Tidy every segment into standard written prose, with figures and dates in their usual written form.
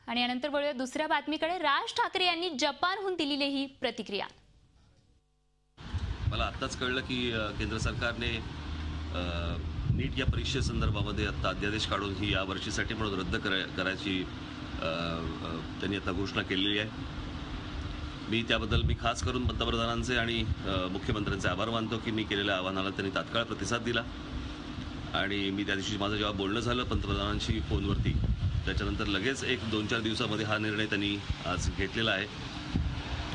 आणि यानंतर वळूया दुसऱ्या बातमीकडे। राज ठाकरे यांनी जपानहून दिलेली ही प्रतिक्रिया। मला आत्ताच कळलं की केंद्र सरकारने नीट या परीक्षेसंदर्भामध्ये आता अध्यादेश काढून ही या वर्षीसाठी म्हणून रद्द करायची त्यांनी आता घोषणा केलेली आहे। मी त्याबद्दल खास करून पंतप्रधानांचे आणि मुख्यमंत्र्यांचे आभार मानतो की मी केलेल्या आव्हानाला त्यांनी तात्काळ प्रतिसाद दिला। आणि मी त्या दिवशी माझं जेव्हा बोलणं झालं पंतप्रधानांशी फोनवरती, त्याच्यानंतर लगेच 1-2-4 दिवसामध्ये हा निर्णय त्यांनी आज घेतलेला आहे।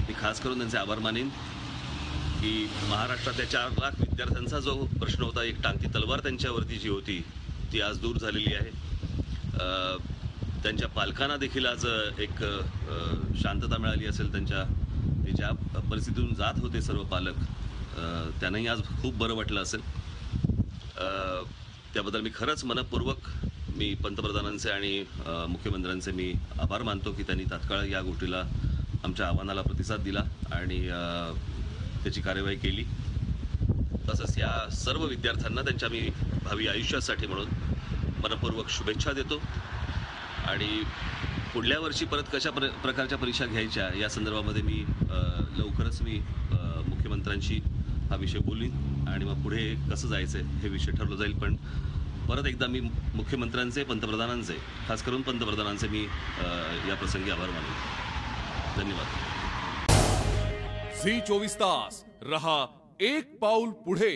मी खास करून त्यांचे आभार मानेन की महाराष्ट्रातल्या 4 लाख विद्यार्थ्यांचा जो प्रश्न होता, एक टांगती तलवार त्यांच्यावरती जी होती ती आज दूर झालेली आहे। त्यांच्या पालकांना देखील आज एक शांतता मिळाली असेल। ते ज्या परिस्थितीतून जात होते सर्व पालक, त्यांनाही आज खूप बरं वाटलं असेल। त्याबद्दल मी खरंच मनपूर्वक पंतप्रधानांचे आणि मुख्यमंत्र्यांचे मी आभार मानतो की त्यांनी तात्काळ या गोष्टीला, आमच्या आव्हानाला प्रतिसाद दिला आणि त्याची कार्यवाही केली। तसंच या सर्व विद्यार्थ्यांना त्यांच्या मी भावी आयुष्यासाठी म्हणून मनपूर्वक शुभेच्छा देतो। आणि पुढल्या वर्षी परत कशा प्रकारच्या परीक्षा घ्यायच्या या संदर्भामध्ये लवकरच मुख्यमंत्र्यांशी हा विषय बोलीन आणि मग पुढे कसं जायचं हे विषय ठरवलं जाईल। पण परत एकदा मी मुख्यमंत्र्यांचे, पंतप्रधानांचे, खास करून पंतप्रधानांचे या प्रसंगी आभार मानतो। धन्यवाद। झी 24 तास रहा एक पाऊल पुढे।